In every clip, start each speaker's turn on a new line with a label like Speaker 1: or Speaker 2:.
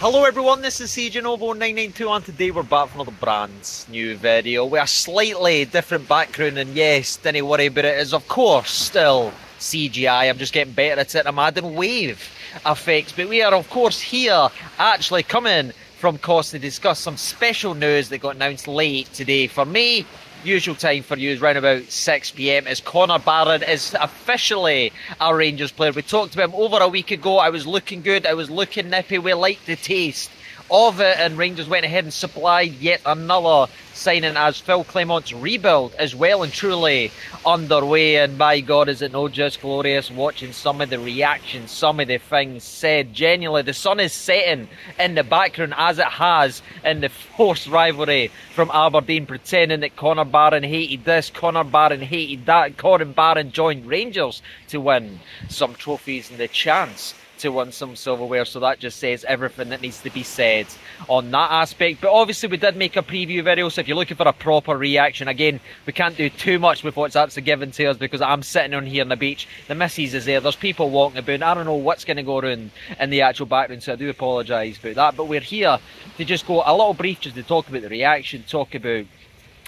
Speaker 1: Hello everyone, this is CJNovo992 and today we're back for another brand new video with a slightly different background, and yes, don't worry about it, is of course still CGI. I'm just getting better at it. I'm adding wave effects, but we are of course here actually coming from cost to discuss some special news that got announced late today. For me, usual time for you is around about 6 PM as Connor Barron is officially a Rangers player. We talked about him over a week ago. I was looking good, I was looking nippy, we liked the taste of it, and Rangers went ahead and supplied yet another signing as Phil Clement's rebuild is well and truly underway. And my God, is it not just glorious watching some of the reactions, some of the things said. Genuinely, the sun is setting in the background as it has in the forced rivalry from Aberdeen, pretending that Connor Barron hated this, Connor Barron hated that. Connor Barron joined Rangers to win some trophies and the chance to win some silverware, so that just says everything that needs to be said on that aspect. But obviously we did make a preview video, so if you're looking for a proper reaction, again, we can't do too much with what's actually given to us because I'm sitting on here on the beach, the missus is there, there's people walking about, I don't know what's going to go around in the actual background, so I do apologise about that. But we're here to just go a little brief, just to talk about the reaction, talk about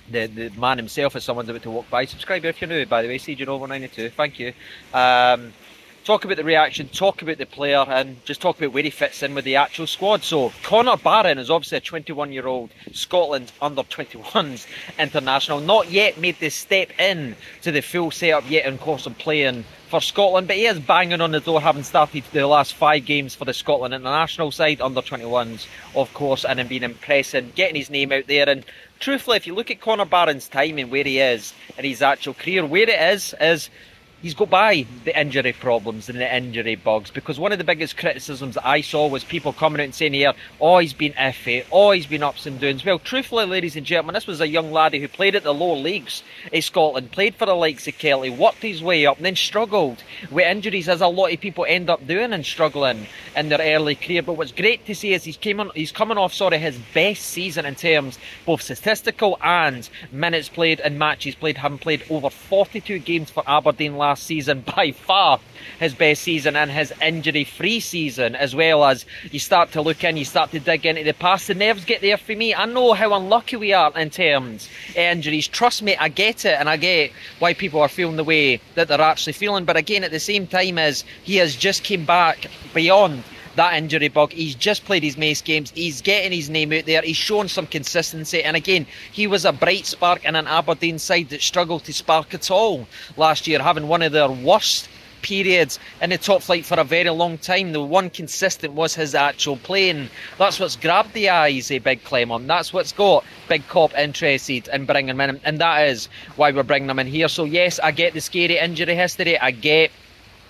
Speaker 1: the man himself as someone's about to walk by. Subscribe if you're new, by the way, CJNovo992, thank you. Talk about the reaction, talk about the player, and just talk about where he fits in with the actual squad. So, Connor Barron is obviously a 21-year-old Scotland under-21s international. Not yet made the step in to the full setup yet, in course, of playing for Scotland, but he is banging on the door, having started the last 5 games for the Scotland international side, under-21s, of course, and been impressive, getting his name out there. And truthfully, if you look at Connor Barron's time and where he is in his actual career, where it is he's got by the injury problems and the injury bugs, because one of the biggest criticisms that I saw was people coming out and saying here, oh, he's been iffy, oh, he's been ups and downs. Well, truthfully, ladies and gentlemen, this was a young laddie who played at the lower leagues in Scotland, played for the likes of Kelly, worked his way up and then struggled with injuries, as a lot of people end up doing and struggling in their early career. But what's great to see is he's coming off his best season in terms both statistical and minutes played and matches played, having played over 42 games for Aberdeen last season, by far his best season and his injury-free season, as well as you start to look in, you start to dig into the past, the nerves get there for me. I know how unlucky we are in terms of injuries, trust me, I get it, and I get why people are feeling the way that they're actually feeling, but again, at the same time, as he has just came back beyond that injury bug, he's just played his most games, he's getting his name out there, he's shown some consistency, and again, he was a bright spark in an Aberdeen side that struggled to spark at all last year, having one of their worst periods in the top flight for a very long time. The one consistent was his actual playing. That's what's grabbed the eyes of Big Clement, that's what's got Big Cop interested in bringing him in, and that is why we're bringing him in here. So yes, I get the scary injury history, I get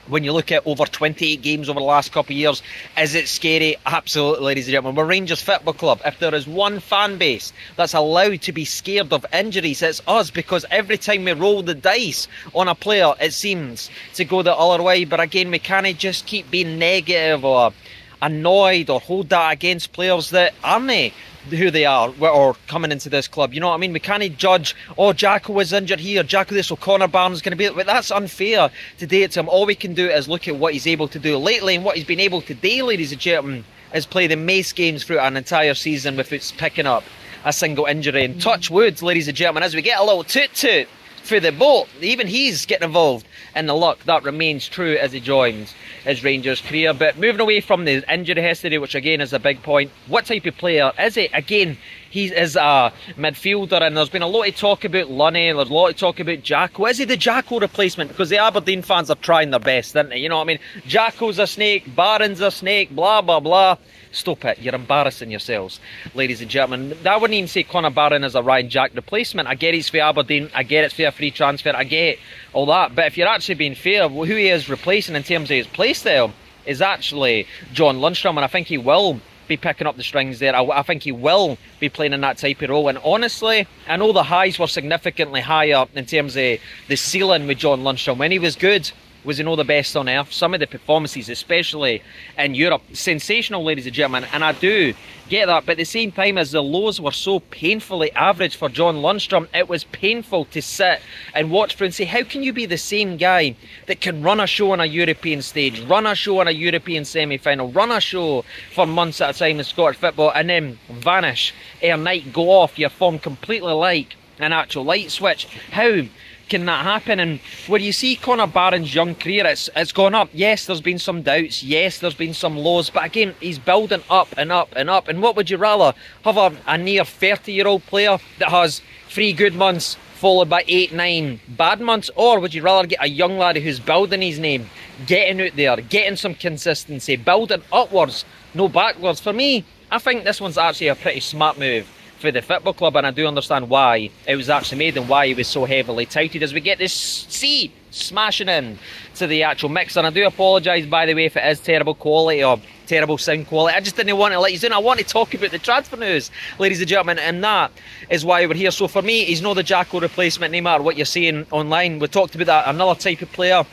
Speaker 1: when you look at over 28 games over the last couple of years, is it scary? Absolutely, ladies and gentlemen. We're Rangers Football Club. If there is one fan base that's allowed to be scared of injuries, it's us, because every time we roll the dice on a player, it seems to go the other way. But again, we can't just keep being negative or annoyed or hold that against players that aren't who they are or coming into this club. You know what I mean? We can't judge, oh, Jacko was injured here, Jacko this, so Connor Barron's going to be, but that's unfair to do it to him. All we can do is look at what he's able to do lately, and what he's been able to do, ladies and gentlemen, is play the most games through an entire season without picking up a single injury. And touch wood, ladies and gentlemen, as we get a little toot-toot for the boat, even he's getting involved in the luck. That remains true as he joins his Rangers career. But moving away from the injury history, which again is a big point, what type of player is he? Again, he is a midfielder, and there's been a lot of talk about Lunny, there's a lot of talk about Jacko. Is he the Jacko replacement? Because the Aberdeen fans are trying their best, aren't they? You know what I mean? Jacko's a snake, Barron's a snake, blah blah blah. Stop it, you're embarrassing yourselves, ladies and gentlemen. I wouldn't even say Connor Barron is a Ryan Jack replacement. I get it's for Aberdeen, I get it's for a free transfer, I get all that, but if you're actually being fair, who he is replacing in terms of his play style is actually John Lundstram, and I think he will be picking up the strings there. I think he will be playing in that type of role, and honestly, I know the highs were significantly higher in terms of the ceiling with John Lundstram when he was good Was he not the best on earth? Some of the performances, especially in Europe, sensational, ladies and gentlemen, and I do get that, but at the same time as the lows were so painfully average for John Lundstrom, it was painful to sit and watch for and say, how can you be the same guy that can run a show on a European stage, run a show on a European semi-final, run a show for months at a time in Scottish football, and then vanish overnight, go off, your form completely like an actual light switch? How can that happen? And where you see Connor Barron's young career, it's gone up. Yes, there's been some doubts. Yes, there's been some lows. But again, he's building up and up and up. And what would you rather? Have a near 30-year-old player that has 3 good months followed by 8, 9 bad months? Or would you rather get a young lad who's building his name, getting out there, getting some consistency, building upwards, no backwards? For me, I think this one's actually a pretty smart move for the football club, and I do understand why it was actually made and why he was so heavily touted as we get this C smashing in to the actual mix. And I do apologise, by the way, if it is terrible quality or terrible sound quality. I just didn't want to let you in. I want to talk about the transfer news, ladies and gentlemen, and that is why we're here. So for me, he's not the Jacko replacement, no matter what you're saying online. We talked about that, another type of player.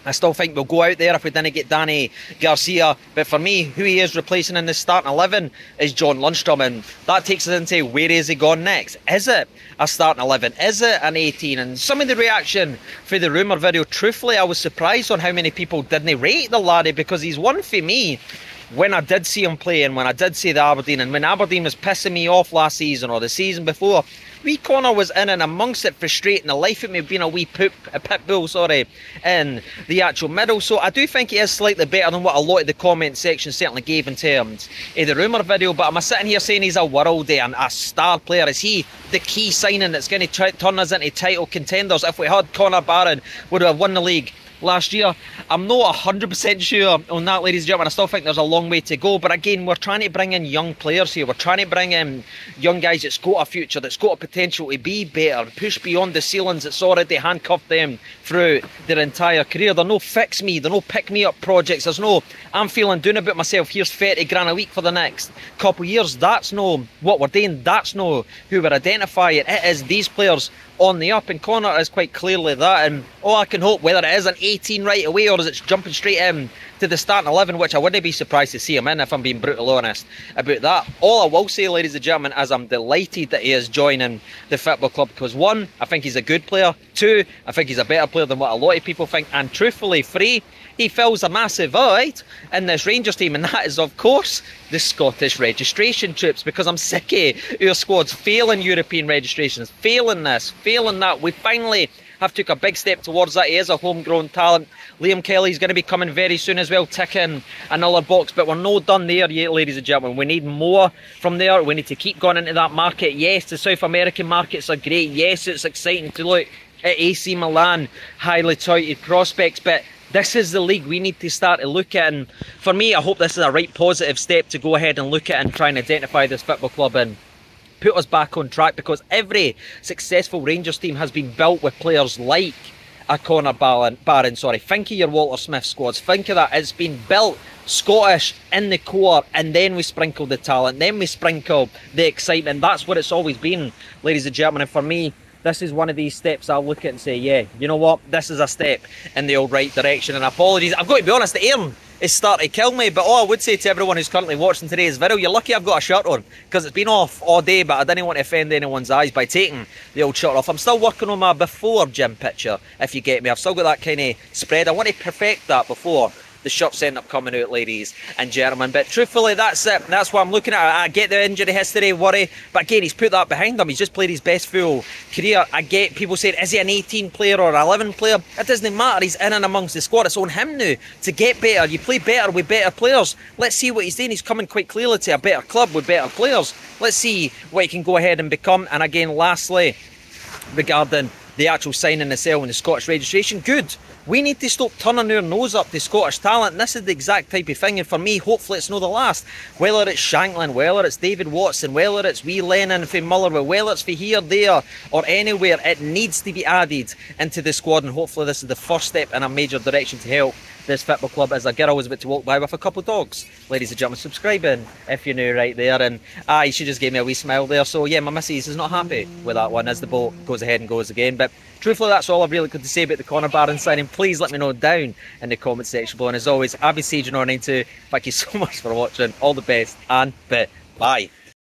Speaker 1: I still think we'll go out there if we didn't get Danny Garcia. But for me, who he is replacing in the starting 11 is John Lundstrom. And that takes us into where is he gone next? Is it a starting 11? Is it an 18? And some of the reaction for the rumour video, truthfully, I was surprised on how many people didn't rate the laddie, because he's one for me. When I did see him play and when I did see the Aberdeen, and when Aberdeen was pissing me off last season or the season before, wee Connor was in and amongst it, frustrating the life of me, being a pit bull, in the actual middle. So I do think he is slightly better than what a lot of the comment section certainly gave in terms of the rumour video. But am I sitting here saying he's a worldie and a star player? Is he the key signing that's going to turn us into title contenders? If we had Connor Barron, would have won the league last year? I'm not 100% sure on that, ladies and gentlemen. I still think there's a long way to go. But again, we're trying to bring in young players here. We're trying to bring in young guys that's got a future, that's got a potential to be better, push beyond the ceilings that's already handcuffed them through their entire career. They're no fix me, they're no pick me up projects. There's no, I'm feeling doing about myself, here's 30 grand a week for the next couple of years. That's no what we're doing. That's no who we're identifying. It is these players on the up, and Connor is quite clearly that. And all I can hope, whether it is an 18 right away or is it's jumping straight in to the starting 11, which I wouldn't be surprised to see him in, if I'm being brutally honest about that. All I will say, ladies and gentlemen, is I'm delighted that he is joining the football club, because 1, I think he's a good player. 2, I think he's a better player than what a lot of people think. And truthfully, 3, he fills a massive void in this Rangers team, and that is, of course, the Scottish registration trips, because I'm sick of our squads failing European registrations, failing this, failing that. We finally have took a big step towards that. He is a homegrown talent. Liam Kelly's going to be coming very soon as well, ticking another box, but we're not done there yet, ladies and gentlemen. We need more from there. We need to keep going into that market. Yes, the South American markets are great. Yes, it's exciting to look at AC Milan, highly touted prospects, but this is the league we need to start to look at. And for me, I hope this is a right positive step to go ahead and look at and try and identify this football club and put us back on track, because every successful Rangers team has been built with players like a Connor Barron. Think of your Walter Smith squads. Think of that. It's been built Scottish in the core, and then we sprinkle the talent, then we sprinkle the excitement. That's what it's always been, ladies and gentlemen. And for me, this is one of these steps I'll look at and say, yeah, you know what, this is a step in the old right direction. And apologies, I've got to be honest, the air is starting to kill me, but all I would say to everyone who's currently watching today's video, you're lucky I've got a shirt on, because it's been off all day, but I didn't want to offend anyone's eyes by taking the old shirt off. I'm still working on my before gym picture, if you get me. I've still got that kind of spread. I want to perfect that before the shirts end up coming out, ladies and gentlemen. But truthfully, that's it. That's what I'm looking at. I get the injury history, worry, but again, he's put that behind him. He's just played his best full career. I get people saying, is he an 18 player or 11 player? It doesn't matter. He's in and amongst the squad. It's on him now to get better. You play better with better players. Let's see what he's doing. He's coming quite clearly to a better club with better players. Let's see what he can go ahead and become. And again, lastly, regarding the actual signing itself and the Scottish registration, good. We need to stop turning our nose up to Scottish talent, and this is the exact type of thing. And for me, hopefully it's not the last. Whether it's Shanklin, whether it's David Watson, whether it's wee Lennon from Motherwell, whether it's for here, there or anywhere, it needs to be added into the squad, and hopefully this is the first step in a major direction to help this football club as a girl was about to walk by with a couple of dogs. Ladies and gentlemen, subscribing if you're new right there. And she just gave me a wee smile there. So yeah, my missus is not happy with that one as the boat goes ahead and goes again. But truthfully, that's all I've really got to say about the Connor Barron signing. Please let me know down in the comment section below. And as always, I've been Siege992. Thank you so much for watching. All the best and bye.